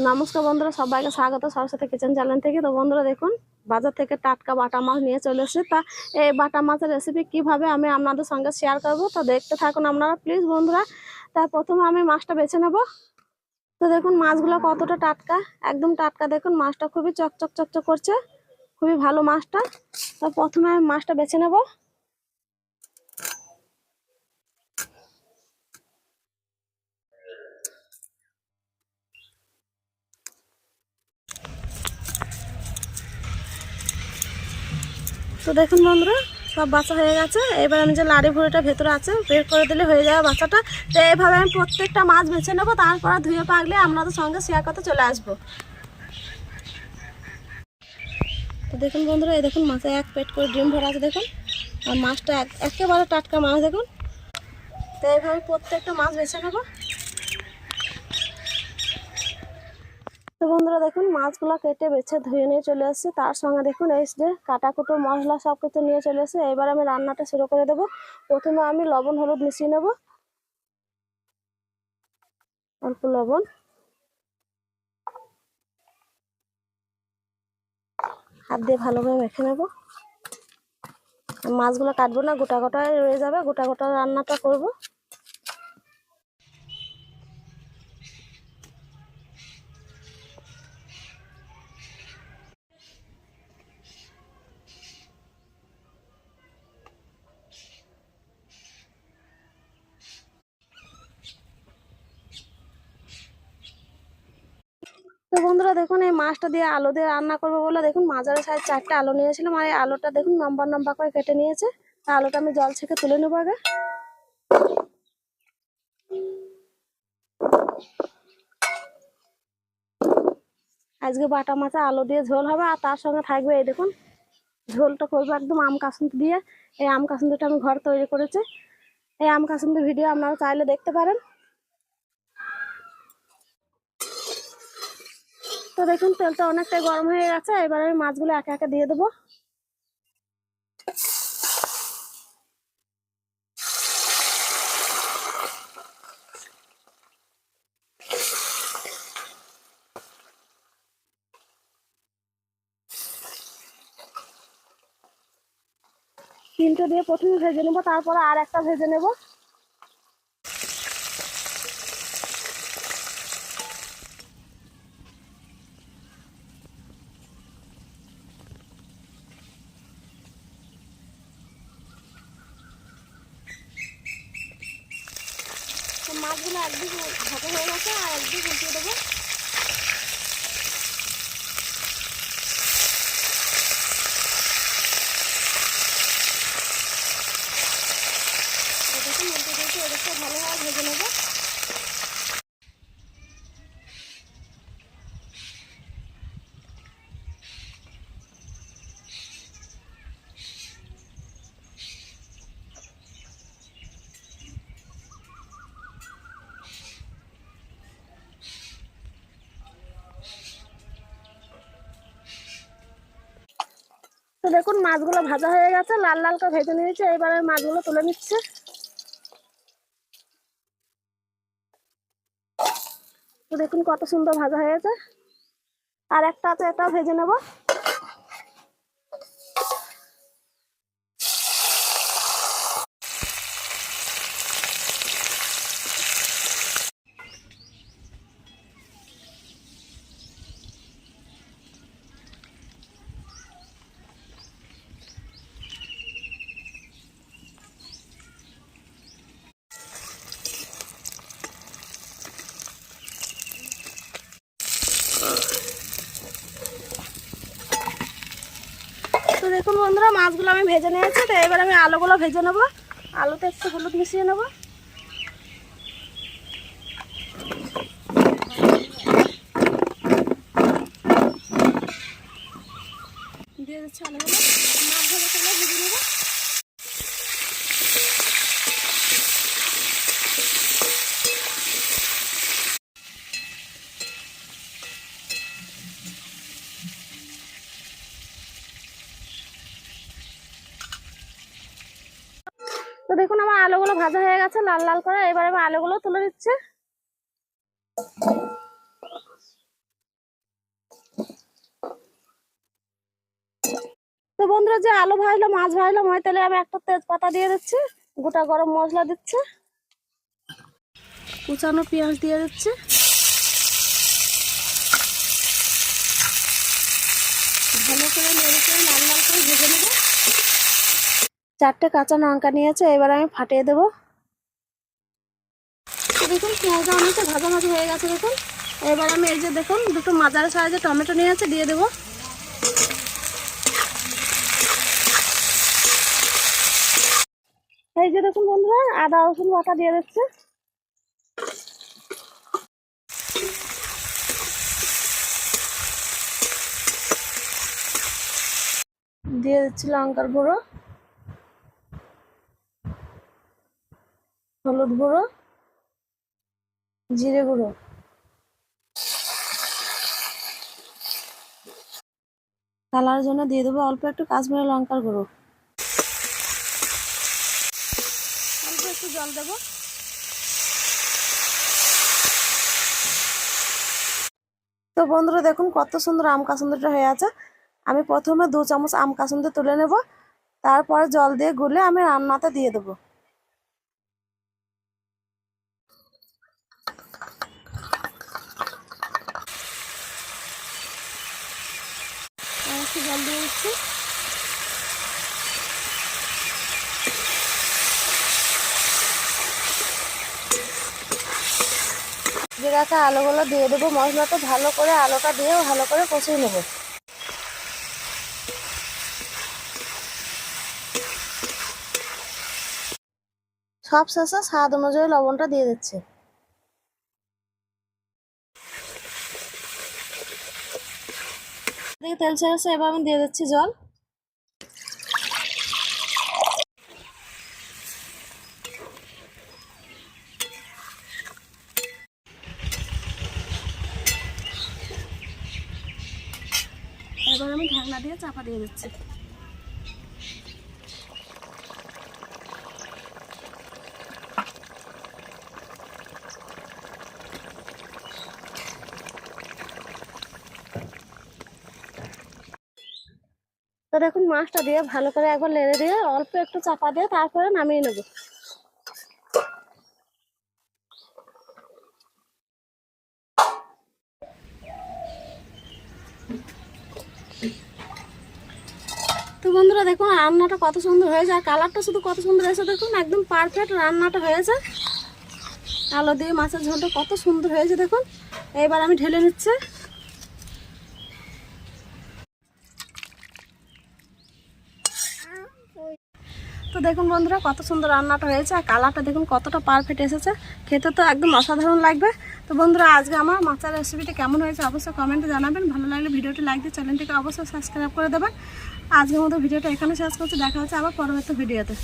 নমস্কার বন্ধুরা, সবাইকে স্বাগত সরস্বতী কিচেন চ্যানেল থেকে। তো বন্ধুরা দেখুন, বাজার থেকে টাটকা বাটা মাছ নিয়ে চলে এসেছে। তা এই বাটা মাছের রেসিপি কিভাবে আমি আপনাদের সঙ্গে শেয়ার করব, তো দেখতে থাকুন আপনারা প্লিজ বন্ধুরা। তা প্রথমে আমি মাছটা বেছে নেব। তো দেখুন মাছগুলো কতটা টাটকা, একদম টাটকা। দেখুন মাছটা খুবই চকচক চকচক করছে, খুবই ভালো মাছটা। তো প্রথমে আমি মাছটা বেছে নেব। তো দেখুন বন্ধুরা, সব বাচ্চা হয়ে গেছে। এবার আমি যে লাড়ি ভুড়িটা ভেতরে আছে বের করে দিলে হয়ে যাবে বাচ্চাটা। তো এইভাবে আমি প্রত্যেকটা মাছ বেছে নেবো, তারপরে ধুয়ে পাকলে আপনাদের সঙ্গে শেয়ার করতে চলে আসবো। তো দেখুন বন্ধুরা, এই দেখুন মাছে এক পেট করে ডিম ভরা আছে দেখুন। আর মাছটা একেবারে টাটকা মাছ দেখুন। তো এইভাবে প্রত্যেকটা মাছ বেছে নেবো। তো বন্ধুরা দেখুন মাছগুলো কেটে বেছে ধুয়ে নিয়ে চলে আসছে। তার সঙ্গে দেখুন এই যে কাটা কুটো মশলা সব কিছু নিয়ে চলে এসেছে। এবার আমি রান্নাটা শুরু করে দেবো। প্রথমে আমি লবণ হলুদ মিশিয়ে নেব, অল্প লবণ, হাত দিয়ে ভালোভাবে মেখে নেব। মাছগুলো কাটবো না, গোটা গোটায় রয়ে যাবে, গোটা গোটা রান্নাটা করব। তো বন্ধুরা দেখুন এই মাছটা দিয়ে আলু দিয়ে রান্না করবো বলে দেখুন মাঝারি সাইজ 4টে আলু নিয়েছিলাম। আর এই আলুটা দেখুন লম্বা লম্বা করে কেটে নিয়েছে। তা আলুটা আমি জল ছেঁকে তুলে নেবো আগে। আজকে বাটা মাছে আলু দিয়ে ঝোল হবে, আর তার সঙ্গে থাকবে এই দেখুন ঝোলটা করবো একদম আম কাসুন্দি দিয়ে। এই আম কাসুন্দিটা আমি ঘর তৈরি করেছি। এই আম কাসুন্দি ভিডিও আপনারা চাইলে দেখতে পারেন। তো দেখুন তেলটা অনেকটাই গরম হয়ে গেছে। এবার আমি মাছগুলো একে একে দিয়ে দেবো। তিনটে দিয়ে প্রথমে ভেজে নেবো, তারপরে আর একটা ভেজে নেবো। তো মাছগুলো একদিক ভাজা হয়ে গেছে, আর একদিক উল্টিয়ে দেবো। দেখুন উল্টে দিয়েছি, এদিকটা ভালোভাবে ভেজে নেবো। তো দেখুন মাছগুলো ভাজা হয়ে গেছে, লাল লাল করে ভেজে নিয়েছে। এবারে মাছগুলো তুলে নিচ্ছে। তো দেখুন কত সুন্দর ভাজা হয়েছে। আর একটা আছে, এটাও ভেজে নেবো। তো দেখুন বন্ধুরা মাছগুলো আমি ভেজে নিয়েছি। তো এবার আমি আলুগুলো ভেজে নেবো। আলুতে একটু হলুদ মিশিয়ে নেবো, দিয়ে দিচ্ছি আলুগুলো। মাছ ভাজা তেলে ভেজে নেবো। তো দেখুন আমার আলুগুলো ভাজা হয়ে গেছে লাল লাল করে। এবার আমি আলুগুলো তুলে দিচ্ছি। তো বন্ধুরা, যে আলু ভাজলাম মাছ ভাজলাম ওই তেলে আমি একটা তেজপাতা দিয়ে দিচ্ছি, গোটা গরম মশলা দিচ্ছি, কুচানো পেঁয়াজ দিয়ে দিচ্ছি, ভালো করে নেড়ে চেড়ে লাল লাল করে ভেজে নেব। 4টে কাঁচা লঙ্কা নিয়েছে, এবার আমি ফাটিয়ে দেবো। দেখুন পেঁয়াজটা অনেকটা ভাজাভাজি হয়ে গেছে। দেখুন এবার আমি এই যে দেখুন দুটো মাঝারি সাইজের টমেটো নিয়েছে, দিয়ে দেবো। এই যে দেখুন বন্ধুরা, আদা রসুন বাটা দিয়ে দিচ্ছে, দিয়ে দিচ্ছি লঙ্কার গুঁড়ো, হলুদ গুঁড়ো, জিরে গুঁড়ো, কালার জন্য দিয়ে দেবো অল্প একটু কাশ্মীরি লঙ্কার গুঁড়ো, অল্প একটু জল দেবো। তো বন্ধুরা দেখুন কত সুন্দর আম কাসুন্দিটা হয়ে আছে। আমি প্রথমে 2 চামচ আম কাসুন্দি তুলে নেব, তারপরে জল দিয়ে গুলে আমি রান্নাতে দিয়ে দেবো। একটু জল দিয়ে দিচ্ছি, যে রাখা আলুগুলো দিয়ে দেবো। মশলাটা ভালো করে আলুটা দিয়ে ভালো করে কষিয়ে নেব। সব শেষে স্বাদ অনুযায়ী লবণটা দিয়ে দিচ্ছি। তেল ছেড়েছে, এবার আমি দিয়ে দিচ্ছি জল। এবার আমি ঢাকনা দিয়ে চাপা দিয়ে দিচ্ছি। তো দেখুন মাছটা দিয়ে ভালো করে একবার নেড়ে দিয়ে অল্প একটু চাপা দিয়ে তারপরে নামিয়ে নেব। তো বন্ধুরা দেখুন রান্নাটা কত সুন্দর হয়েছে, আর কালারটা শুধু কত সুন্দর হয়েছে। দেখুন একদম পারফেক্ট রান্নাটা হয়েছে। আলু দিয়ে মাছের ঝোলটা কত সুন্দর হয়েছে দেখুন। এবার আমি ঢেলে নিচ্ছি। তো দেখুন বন্ধুরা কত সুন্দর রান্নাটা হয়েছে, আর কালারটা দেখুন কতটা পারফেক্ট এসেছে। খেতে তো একদম অসাধারণ লাগবে। তো বন্ধুরা আজকে আমার মাছের রেসিপিটা কেমন হয়েছে অবশ্যই কমেন্টে জানাবেন। ভালো লাগলে ভিডিওটি লাইক দিয়ে চ্যানেলটিকে অবশ্যই সাবস্ক্রাইব করে দেবেন। আজকের মতো ভিডিওটা এখানে শেষ করছি, দেখা হচ্ছে আবার পরবর্তী ভিডিওতে।